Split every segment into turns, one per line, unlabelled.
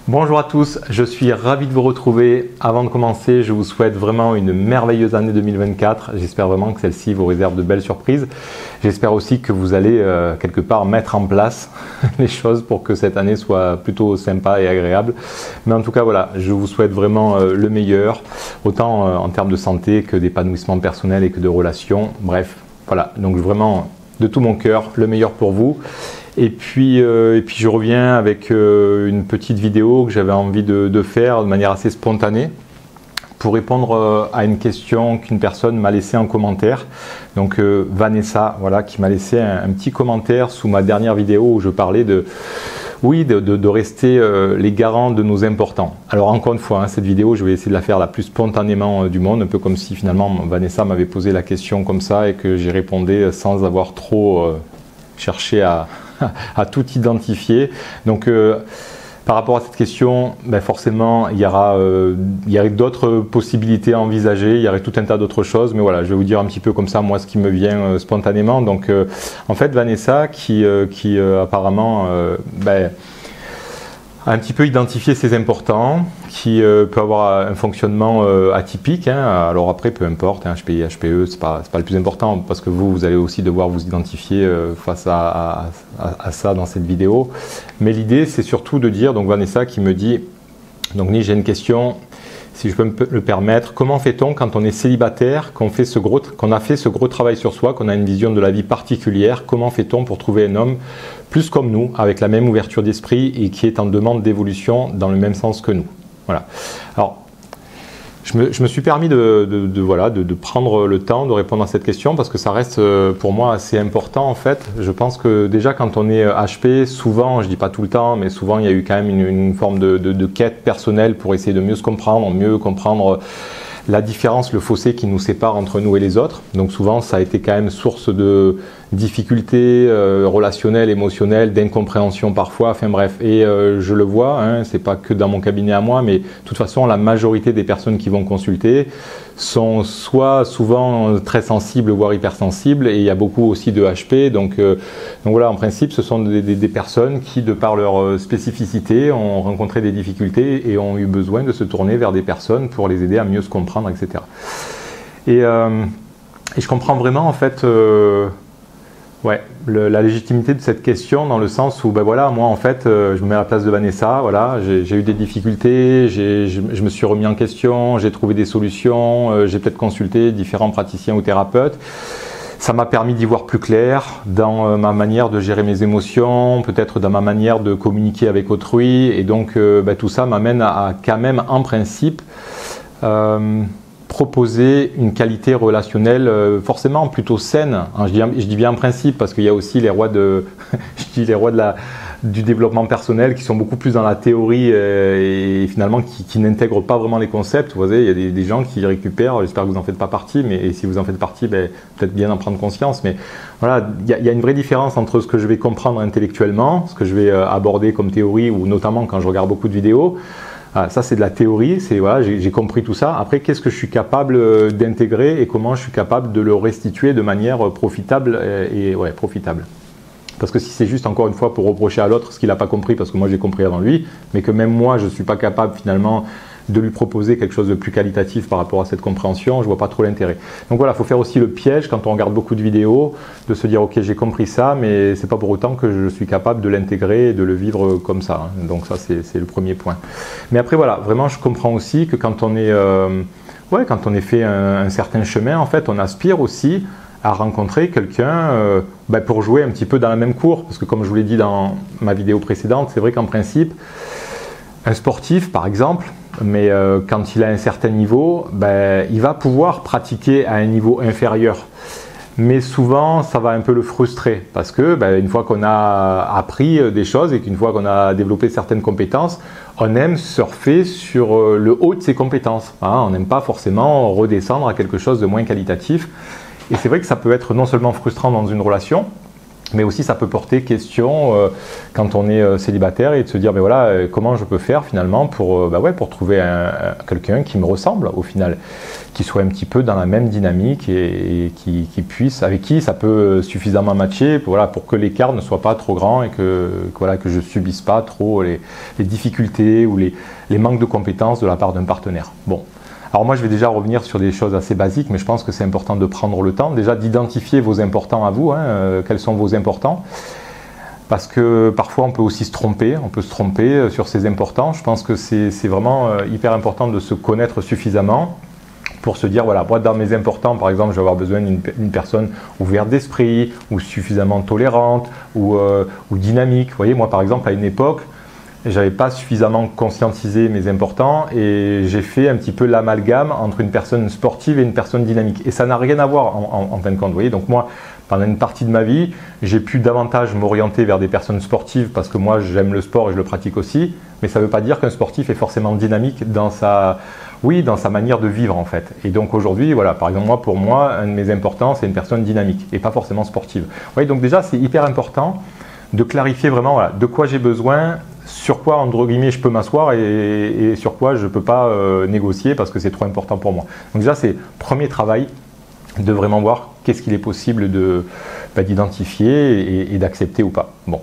Bonjour à tous, je suis ravi de vous retrouver. Avant de commencer, je vous souhaite vraiment une merveilleuse année 2024. J'espère vraiment que celle-ci vous réserve de belles surprises. J'espère aussi que vous allez quelque part mettre en place les choses pour que cette année soit plutôt sympa et agréable. Mais en tout cas, voilà, je vous souhaite vraiment le meilleur, autant en termes de santé que d'épanouissement personnel et que de relations. Bref, voilà, donc vraiment de tout mon cœur, le meilleur pour vous. Et puis je reviens avec une petite vidéo que j'avais envie de faire de manière assez spontanée pour répondre à une question qu'une personne m'a laissée en commentaire. Donc Vanessa, voilà, qui m'a laissé un petit commentaire sous ma dernière vidéo où je parlais de rester les garants de nos importants. Alors encore une fois, cette vidéo, je vais essayer de la faire la plus spontanément du monde, un peu comme si finalement Vanessa m'avait posé la question comme ça et que j'y répondais sans avoir trop cherché à tout identifier. Donc par rapport à cette question, forcément il y aurait d'autres possibilités à envisager, il y aurait tout un tas d'autres choses, mais voilà, je vais vous dire un petit peu comme ça moi ce qui me vient spontanément. Donc en fait Vanessa qui apparemment a un petit peu identifié ses importants, qui peut avoir un fonctionnement atypique, alors après peu importe, HPI, HPE, c'est pas le plus important parce que vous allez aussi devoir vous identifier face à ça dans cette vidéo, mais l'idée c'est surtout de dire, donc Vanessa qui me dit, donc Ni, j'ai une question, si je peux me le permettre, comment fait-on quand on est célibataire, qu'on a fait ce gros travail sur soi, qu'on a une vision de la vie particulière, comment fait-on pour trouver un homme plus comme nous, avec la même ouverture d'esprit et qui est en demande d'évolution dans le même sens que nous? Voilà. Alors, je me suis permis de prendre le temps de répondre à cette question parce que ça reste pour moi assez important en fait. Je pense que déjà quand on est HP, souvent, je dis pas tout le temps, mais souvent il y a eu quand même une forme de quête personnelle pour essayer de mieux comprendre la différence, le fossé qui nous sépare entre nous et les autres. Donc souvent ça a été quand même source de difficultés relationnelles, émotionnelles, d'incompréhension parfois, enfin bref. Et je le vois, c'est pas que dans mon cabinet à moi, mais de toute façon la majorité des personnes qui vont consulter sont soit souvent très sensibles voire hypersensibles, et il y a beaucoup aussi de HP. Donc voilà, en principe ce sont des personnes qui de par leur spécificité ont rencontré des difficultés et ont eu besoin de se tourner vers des personnes pour les aider à mieux se comprendre, etc. Et je comprends vraiment en fait la légitimité de cette question dans le sens où voilà, moi en fait je me mets à la place de Vanessa, voilà, j'ai eu des difficultés, je me suis remis en question, j'ai trouvé des solutions, j'ai peut-être consulté différents praticiens ou thérapeutes. Ça m'a permis d'y voir plus clair dans ma manière de gérer mes émotions, peut-être dans ma manière de communiquer avec autrui, et donc tout ça m'amène à quand même en principe proposer une qualité relationnelle forcément plutôt saine. Je dis bien en principe parce qu'il y a aussi les rois du développement personnel qui sont beaucoup plus dans la théorie et finalement qui n'intègrent pas vraiment les concepts. Vous voyez, il y a des gens qui récupèrent, j'espère que vous n'en faites pas partie, mais si vous en faites partie, peut-être bien en prendre conscience. Mais voilà, il y a une vraie différence entre ce que je vais comprendre intellectuellement, ce que je vais aborder comme théorie, ou notamment quand je regarde beaucoup de vidéos. Ça c'est de la théorie, voilà, j'ai compris tout ça. Après, qu'est-ce que je suis capable d'intégrer et comment je suis capable de le restituer de manière profitable profitable. Parce que si c'est juste encore une fois pour reprocher à l'autre ce qu'il n'a pas compris parce que moi j'ai compris avant lui, mais que même moi je ne suis pas capable finalement de lui proposer quelque chose de plus qualitatif par rapport à cette compréhension, je vois pas trop l'intérêt. Donc voilà, il faut faire aussi le piège quand on regarde beaucoup de vidéos, de se dire ok, j'ai compris ça, mais c'est pas pour autant que je suis capable de l'intégrer et de le vivre comme ça. Donc ça c'est le premier point. Mais après voilà, vraiment je comprends aussi que quand on est quand on est fait un certain chemin, en fait on aspire aussi à rencontrer quelqu'un pour jouer un petit peu dans la même cour, parce que comme je vous l'ai dit dans ma vidéo précédente, c'est vrai qu'en principe un sportif par exemple, mais quand il a un certain niveau, il va pouvoir pratiquer à un niveau inférieur. Mais souvent, ça va un peu le frustrer parce que une fois qu'on a appris des choses et qu'une fois qu'on a développé certaines compétences, on aime surfer sur le haut de ses compétences. On n'aime pas forcément redescendre à quelque chose de moins qualitatif. Et c'est vrai que ça peut être non seulement frustrant dans une relation, Mais aussi, ça peut porter question quand on est célibataire et de se dire, mais voilà, comment je peux faire finalement pour trouver quelqu'un qui me ressemble au final, qui soit un petit peu dans la même dynamique et qui puisse, avec qui ça peut suffisamment matcher pour que l'écart ne soit pas trop grand et que je subisse pas trop les difficultés ou les manques de compétences de la part d'un partenaire. Bon. Alors moi je vais déjà revenir sur des choses assez basiques, mais je pense que c'est important de prendre le temps déjà d'identifier vos importants à vous, quels sont vos importants, parce que parfois on peut aussi se tromper, sur ces importants. Je pense que c'est vraiment hyper important de se connaître suffisamment pour se dire, voilà, moi dans mes importants, par exemple, je vais avoir besoin d'une personne ouverte d'esprit, ou suffisamment tolérante, ou dynamique. Vous voyez, moi par exemple à une époque, j'avais pas suffisamment conscientisé mes importants et j'ai fait un petit peu l'amalgame entre une personne sportive et une personne dynamique. Et ça n'a rien à voir en fin de compte. Vous voyez, donc moi, pendant une partie de ma vie, j'ai pu davantage m'orienter vers des personnes sportives parce que moi, j'aime le sport et je le pratique aussi. Mais ça ne veut pas dire qu'un sportif est forcément dynamique dans sa manière de vivre en fait. Et donc aujourd'hui, voilà, par exemple, pour moi, un de mes importants, c'est une personne dynamique et pas forcément sportive. Vous voyez, donc déjà, c'est hyper important de clarifier vraiment voilà, de quoi j'ai besoin, sur quoi, entre guillemets, je peux m'asseoir et sur quoi je ne peux pas négocier parce que c'est trop important pour moi. Donc déjà, c'est premier travail de vraiment voir qu'est-ce qu'il est possible d'identifier et d'accepter ou pas. Bon.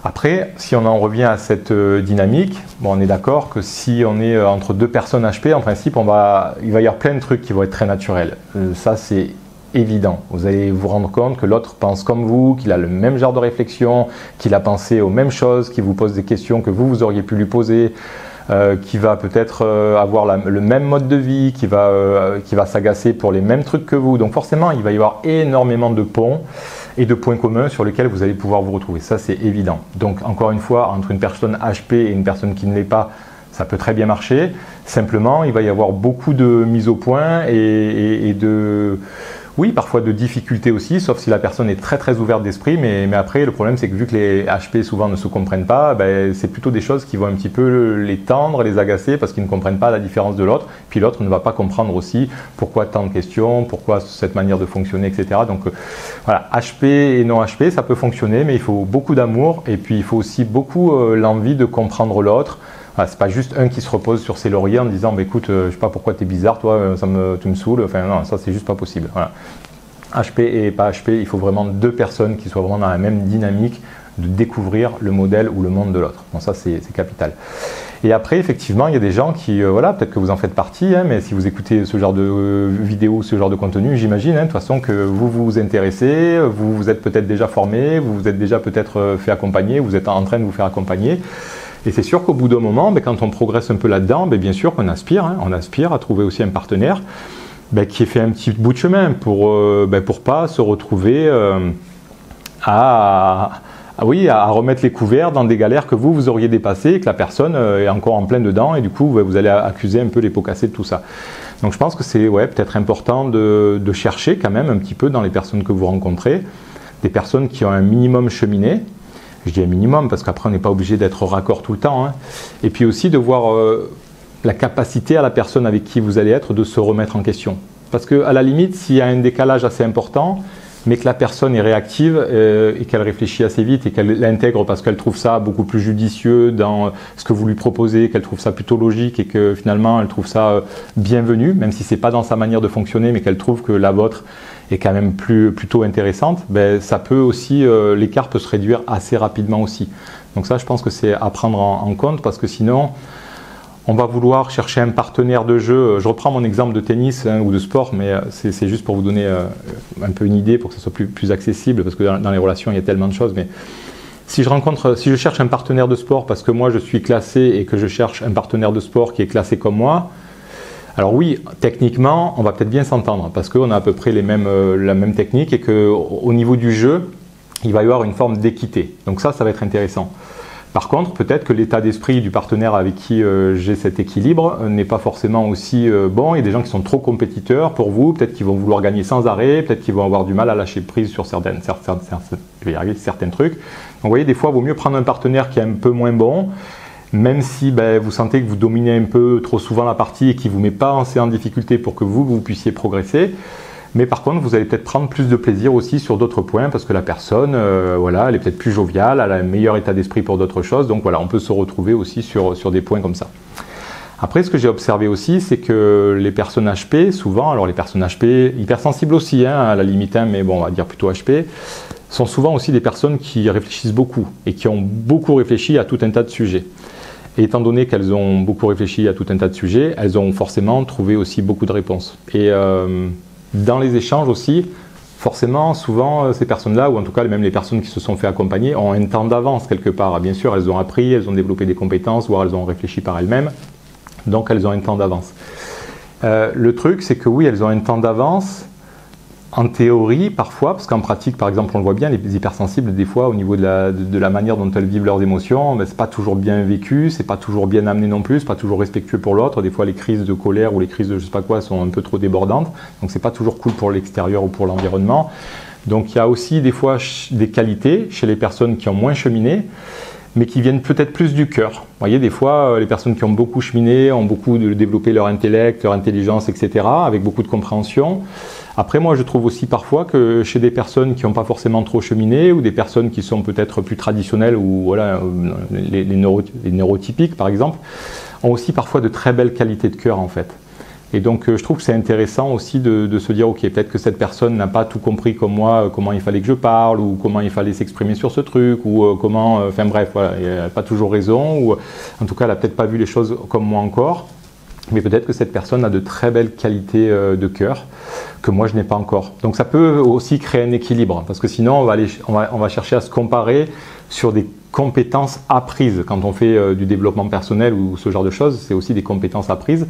Après, si on en revient à cette dynamique, bon, on est d'accord que si on est entre deux personnes HP, en principe, il va y avoir plein de trucs qui vont être très naturels. Ça, c'est évident. Vous allez vous rendre compte que l'autre pense comme vous, qu'il a le même genre de réflexion, qu'il a pensé aux mêmes choses, qu'il vous pose des questions que vous auriez pu lui poser, qui va peut-être avoir le même mode de vie, qui va s'agacer pour les mêmes trucs que vous. Donc forcément, il va y avoir énormément de ponts et de points communs sur lesquels vous allez pouvoir vous retrouver. Ça, c'est évident. Donc encore une fois, entre une personne HP et une personne qui ne l'est pas, ça peut très bien marcher. Simplement, il va y avoir beaucoup de mises au point et oui, parfois de difficultés aussi, sauf si la personne est très très ouverte d'esprit, mais après le problème c'est que vu que les HP souvent ne se comprennent pas, c'est plutôt des choses qui vont un petit peu les tendre, les agacer parce qu'ils ne comprennent pas la différence de l'autre, puis l'autre ne va pas comprendre aussi pourquoi tant de questions, pourquoi cette manière de fonctionner, etc. Donc voilà, HP et non HP ça peut fonctionner, mais il faut beaucoup d'amour et puis il faut aussi beaucoup l'envie de comprendre l'autre. C'est pas juste un qui se repose sur ses lauriers en disant écoute, je sais pas pourquoi tu es bizarre, toi, tu me saoules. Enfin non, ça c'est juste pas possible. Voilà. HP et pas HP, il faut vraiment deux personnes qui soient vraiment dans la même dynamique de découvrir le modèle ou le monde de l'autre. Bon, ça c'est capital. Et après, effectivement, il y a des gens qui, voilà, peut-être que vous en faites partie, mais si vous écoutez ce genre de vidéos, ce genre de contenu, j'imagine, de toute façon, que vous vous intéressez, vous êtes peut-être déjà formé, vous vous êtes déjà peut-être fait accompagner, vous êtes en train de vous faire accompagner. Et c'est sûr qu'au bout d'un moment, quand on progresse un peu là-dedans, bien sûr qu'on aspire, on aspire à trouver aussi un partenaire qui ait fait un petit bout de chemin pour pas se retrouver à remettre les couverts dans des galères que vous auriez dépassées et que la personne est encore en plein dedans et du coup vous allez accuser un peu les pots cassés de tout ça. Donc je pense que c'est peut-être important de chercher quand même un petit peu dans les personnes que vous rencontrez, des personnes qui ont un minimum cheminé. Je dis un minimum parce qu'après on n'est pas obligé d'être raccord tout le temps. Et puis aussi de voir la capacité à la personne avec qui vous allez être de se remettre en question. Parce qu'à la limite, s'il y a un décalage assez important, mais que la personne est réactive et qu'elle réfléchit assez vite et qu'elle l'intègre parce qu'elle trouve ça beaucoup plus judicieux dans ce que vous lui proposez, qu'elle trouve ça plutôt logique et que finalement elle trouve ça bienvenu, même si ce n'est pas dans sa manière de fonctionner, mais qu'elle trouve que la vôtre est quand même plutôt intéressante, ça peut aussi, l'écart peut se réduire assez rapidement aussi. Donc ça, je pense que c'est à prendre en compte parce que sinon, on va vouloir chercher un partenaire de jeu. Je reprends mon exemple de tennis ou de sport, mais c'est juste pour vous donner un peu une idée pour que ce soit plus accessible parce que dans les relations, il y a tellement de choses. Mais si je cherche un partenaire de sport parce que moi je suis classé et que je cherche un partenaire de sport qui est classé comme moi, alors oui, techniquement, on va peut-être bien s'entendre parce qu'on a à peu près la même technique et qu'au niveau du jeu, il va y avoir une forme d'équité. Donc ça va être intéressant. Par contre, peut-être que l'état d'esprit du partenaire avec qui j'ai cet équilibre n'est pas forcément aussi bon. Il y a des gens qui sont trop compétiteurs pour vous, peut-être qu'ils vont vouloir gagner sans arrêt, peut-être qu'ils vont avoir du mal à lâcher prise sur certains trucs. Donc vous voyez, des fois, il vaut mieux prendre un partenaire qui est un peu moins bon, même si vous sentez que vous dominez un peu trop souvent la partie et qui ne vous met pas assez en difficulté pour que vous puissiez progresser. Mais par contre, vous allez peut-être prendre plus de plaisir aussi sur d'autres points parce que la personne, voilà, elle est peut-être plus joviale, elle a un meilleur état d'esprit pour d'autres choses. Donc voilà, on peut se retrouver aussi sur des points comme ça. Après, ce que j'ai observé aussi, c'est que les personnes HP, souvent, alors les personnes HP, hypersensibles aussi, hein, à la limite, hein, mais bon, on va dire plutôt HP, sont souvent aussi des personnes qui réfléchissent beaucoup et qui ont beaucoup réfléchi à tout un tas de sujets. Et étant donné qu'elles ont beaucoup réfléchi à tout un tas de sujets, elles ont forcément trouvé aussi beaucoup de réponses. Et dans les échanges aussi, forcément, souvent, ces personnes-là, ou en tout cas même les personnes qui se sont fait accompagner, ont un temps d'avance quelque part. Bien sûr, elles ont appris, elles ont développé des compétences, voire elles ont réfléchi par elles-mêmes. Donc elles ont un temps d'avance. Le truc, c'est que oui, elles ont un temps d'avance, en théorie parfois, parce qu'en pratique, par exemple, on le voit bien, les hypersensibles, des fois, au niveau de la manière dont elles vivent leurs émotions, ben, c'est pas toujours bien vécu, c'est pas toujours bien amené non plus, c'est pas toujours respectueux pour l'autre. Des fois, les crises de colère ou les crises de je sais pas quoi sont un peu trop débordantes, donc c'est pas toujours cool pour l'extérieur ou pour l'environnement. Donc il y a aussi des fois des qualités chez les personnes qui ont moins cheminé, mais qui viennent peut-être plus du cœur. Vous voyez, des fois, les personnes qui ont beaucoup cheminé, ont beaucoup développé leur intellect, leur intelligence, etc., avec beaucoup de compréhension. Après, moi, je trouve aussi parfois que chez des personnes qui n'ont pas forcément trop cheminé, ou des personnes qui sont peut-être plus traditionnelles, ou voilà, les neurotypiques, par exemple, ont aussi parfois de très belles qualités de cœur, en fait. Et donc, je trouve que c'est intéressant aussi de se dire, ok, peut-être que cette personne n'a pas tout compris comme moi, comment il fallait que je parle, ou comment il fallait s'exprimer sur ce truc, ou comment, enfin bref, voilà, elle n'a pas toujours raison, ou en tout cas, elle n'a peut-être pas vu les choses comme moi encore, mais peut-être que cette personne a de très belles qualités de cœur, que moi je n'ai pas encore. Donc ça peut aussi créer un équilibre, parce que sinon on va chercher à se comparer sur des compétences apprises. Quand on fait du développement personnel ou ce genre de choses, c'est aussi des compétences apprises.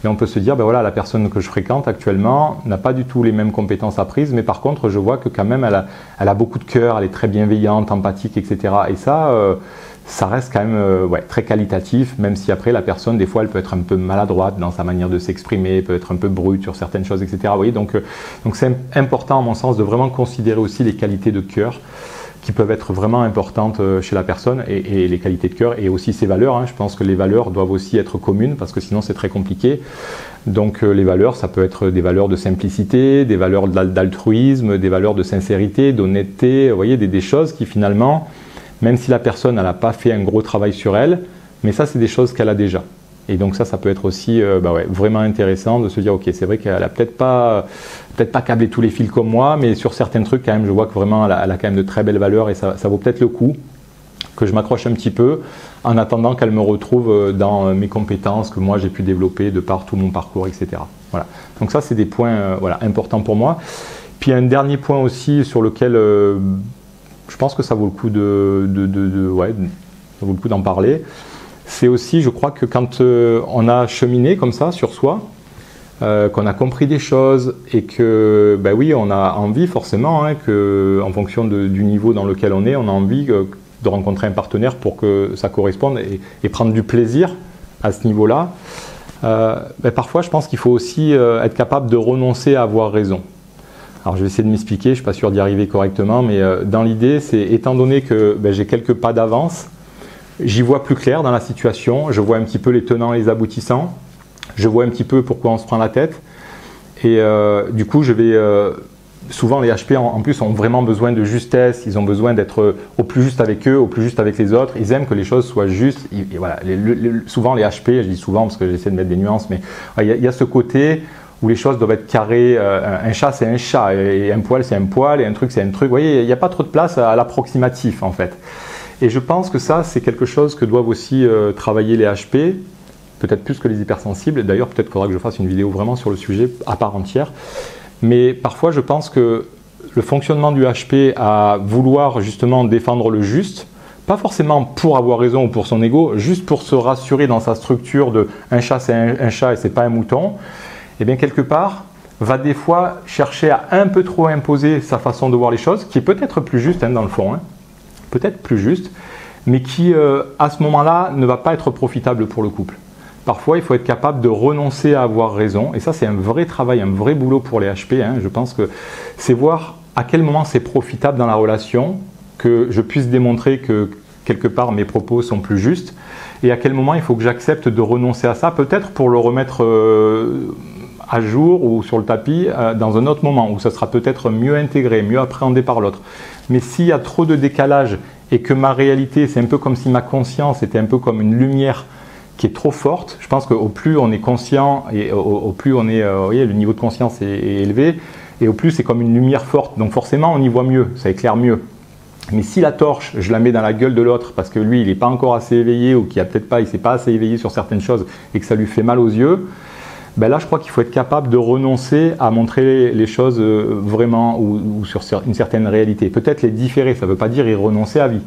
Et on peut se dire, ben voilà, la personne que je fréquente actuellement n'a pas du tout les mêmes compétences apprises, mais par contre, je vois que quand même, elle a beaucoup de cœur, elle est très bienveillante, empathique, etc. Et ça reste quand même ouais, très qualitatif, même si après, la personne, des fois, elle peut être un peu maladroite dans sa manière de s'exprimer, peut être un peu brute sur certaines choses, etc. Vous voyez, donc c'est important, à mon sens, de vraiment considérer aussi les qualités de cœur qui peuvent être vraiment importantes chez la personne et les qualités de cœur et aussi ses valeurs. Hein. Je pense que les valeurs doivent aussi être communes parce que sinon c'est très compliqué. Donc les valeurs, ça peut être des valeurs de simplicité, des valeurs d'altruisme, des valeurs de sincérité, d'honnêteté, vous voyez, des choses qui finalement, même si la personne n'a pas fait un gros travail sur elle, mais ça c'est des choses qu'elle a déjà. Et donc ça peut être aussi ouais, vraiment intéressant de se dire, ok, c'est vrai qu'elle a peut-être pas câblé tous les fils comme moi, mais sur certains trucs quand même, je vois que vraiment elle a quand même de très belles valeurs et ça vaut peut-être le coup que je m'accroche un petit peu en attendant qu'elle me retrouve dans mes compétences que moi j'ai pu développer de par tout mon parcours, etc. Voilà. Donc ça c'est des points voilà, importants pour moi. Puis un dernier point aussi sur lequel je pense que ça vaut le coup ouais, ça vaut le coup d'en parler. C'est aussi, je crois que quand on a cheminé comme ça sur soi, qu'on a compris des choses et que, ben oui, on a envie forcément, hein, que, en fonction du niveau dans lequel on a envie de rencontrer un partenaire pour que ça corresponde et prendre du plaisir à ce niveau-là. Ben parfois, je pense qu'il faut aussi être capable de renoncer à avoir raison. Alors, je vais essayer de m'expliquer, je ne suis pas sûr d'y arriver correctement, mais dans l'idée, c'est étant donné que ben, j'ai quelques pas d'avance, j'y vois plus clair dans la situation, je vois un petit peu les tenants et les aboutissants, je vois un petit peu pourquoi on se prend la tête et du coup je vais souvent les HP en plus ont vraiment besoin de justesse, ils ont besoin d'être au plus juste avec eux, au plus juste avec les autres, ils aiment que les choses soient justes et voilà, souvent les HP, je dis souvent parce que j'essaie de mettre des nuances, mais il y a ce côté où les choses doivent être carrées, un chat c'est un chat et un poil c'est un poil et un truc c'est un truc, vous voyez, il n'y a pas trop de place à l'approximatif en fait. Et je pense que ça, c'est quelque chose que doivent aussi travailler les HP, peut-être plus que les hypersensibles. D'ailleurs, peut-être qu'il faudra que je fasse une vidéo vraiment sur le sujet à part entière. Mais parfois, je pense que le fonctionnement du HP à vouloir justement défendre le juste, pas forcément pour avoir raison ou pour son ego, juste pour se rassurer dans sa structure de un chat c'est un chat et c'est pas un mouton, et bien quelque part, va des fois chercher à un peu trop imposer sa façon de voir les choses, qui est peut-être plus juste hein, dans le fond, hein, peut-être plus juste, mais qui à ce moment-là ne va pas être profitable pour le couple. Parfois, il faut être capable de renoncer à avoir raison, et ça c'est un vrai travail, un vrai boulot pour les HP, hein. Je pense que c'est voir à quel moment c'est profitable dans la relation, que je puisse démontrer que quelque part mes propos sont plus justes, et à quel moment il faut que j'accepte de renoncer à ça, peut-être pour le remettre à jour ou sur le tapis dans un autre moment où ça sera peut-être mieux intégré, mieux appréhendé par l'autre. Mais s'il y a trop de décalage et que ma réalité, c'est un peu comme si ma conscience était un peu comme une lumière qui est trop forte, je pense qu'au plus on est conscient et au plus on est, le niveau de conscience est élevé, et au plus c'est comme une lumière forte. Donc forcément on y voit mieux, ça éclaire mieux. Mais si la torche, je la mets dans la gueule de l'autre parce que lui, il n'est pas encore assez éveillé ou qu'il ne s'est pas assez éveillé sur certaines choses et que ça lui fait mal aux yeux, ben là, je crois qu'il faut être capable de renoncer à montrer les choses vraiment ou sur une certaine réalité. Peut-être les différer, ça ne veut pas dire y renoncer à vie.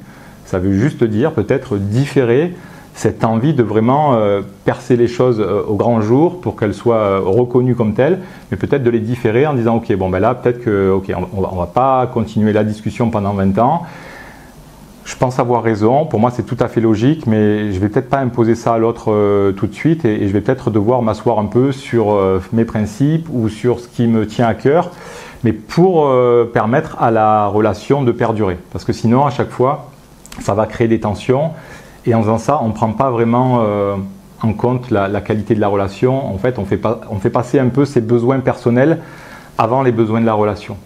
Ça veut juste dire peut-être différer cette envie de vraiment percer les choses au grand jour pour qu'elles soient reconnues comme telles, mais peut-être de les différer en disant ok, bon ben là peut-être que on va pas continuer la discussion pendant 20 ans. Je pense avoir raison, pour moi c'est tout à fait logique, mais je vais peut-être pas imposer ça à l'autre tout de suite et je vais peut-être devoir m'asseoir un peu sur mes principes ou sur ce qui me tient à cœur, mais pour permettre à la relation de perdurer. Parce que sinon à chaque fois ça va créer des tensions. Et en faisant ça, on ne prend pas vraiment en compte la qualité de la relation. En fait, on fait passer un peu ses besoins personnels avant les besoins de la relation.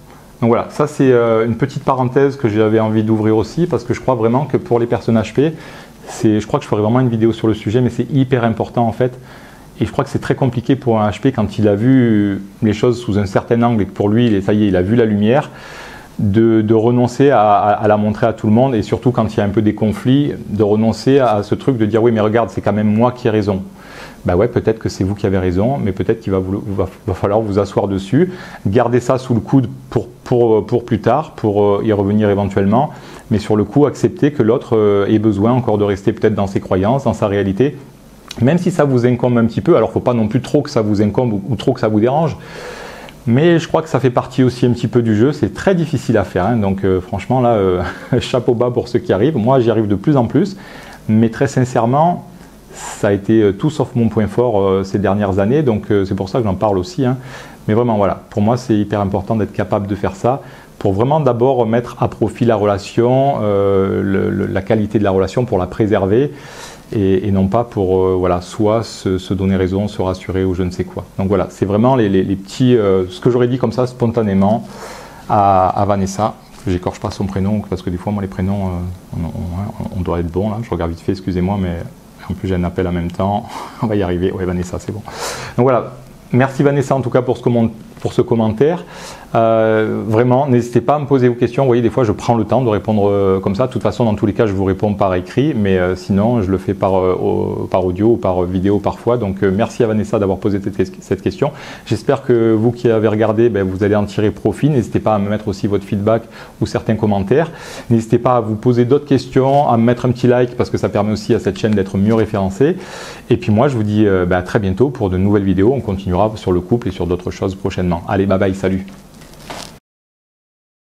Donc voilà, ça c'est une petite parenthèse que j'avais envie d'ouvrir aussi parce que je crois vraiment que pour les personnes HP, je crois que je ferai vraiment une vidéo sur le sujet, mais c'est hyper important en fait. Et je crois que c'est très compliqué pour un HP quand il a vu les choses sous un certain angle et que pour lui, ça y est, il a vu la lumière. De renoncer à la montrer à tout le monde et surtout quand il y a un peu des conflits, de renoncer à ce truc de dire oui mais regarde c'est quand même moi qui ai raison. Ben ouais, peut-être que c'est vous qui avez raison, mais peut-être qu'il va falloir vous asseoir dessus, garder ça sous le coude pour plus tard, pour y revenir éventuellement, mais sur le coup accepter que l'autre ait besoin encore de rester peut-être dans ses croyances, dans sa réalité, même si ça vous incombe un petit peu. Alors il ne faut pas non plus trop que ça vous incombe ou trop que ça vous dérange. Mais je crois que ça fait partie aussi un petit peu du jeu, c'est très difficile à faire, hein. Donc franchement là, chapeau bas pour ceux qui arrivent, moi j'y arrive de plus en plus, mais très sincèrement, ça a été tout sauf mon point fort ces dernières années, donc c'est pour ça que j'en parle aussi, hein. Mais vraiment voilà, pour moi c'est hyper important d'être capable de faire ça, pour vraiment d'abord mettre à profit la relation, la qualité de la relation pour la préserver, et non pas pour soit se donner raison, se rassurer ou je ne sais quoi. Donc voilà, c'est vraiment les petits, ce que j'aurais dit comme ça spontanément à Vanessa, que j'écorche pas son prénom, parce que des fois moi les prénoms, on doit être bon là, je regarde vite fait, excusez-moi, mais en plus j'ai un appel en même temps, on va y arriver, ouais Vanessa c'est bon. Donc voilà, merci Vanessa en tout cas pour ce commentaire. Vraiment, n'hésitez pas à me poser vos questions. Vous voyez, des fois, je prends le temps de répondre comme ça. De toute façon, dans tous les cas, je vous réponds par écrit, mais sinon, je le fais par audio ou par vidéo parfois. Donc, merci à Vanessa d'avoir posé cette question. J'espère que vous qui avez regardé, vous allez en tirer profit. N'hésitez pas à me mettre aussi votre feedback ou certains commentaires. N'hésitez pas à vous poser d'autres questions, à me mettre un petit like parce que ça permet aussi à cette chaîne d'être mieux référencée. Et puis moi, je vous dis à très bientôt pour de nouvelles vidéos. On continuera sur le couple et sur d'autres choses prochainement. Allez, bye bye, salut!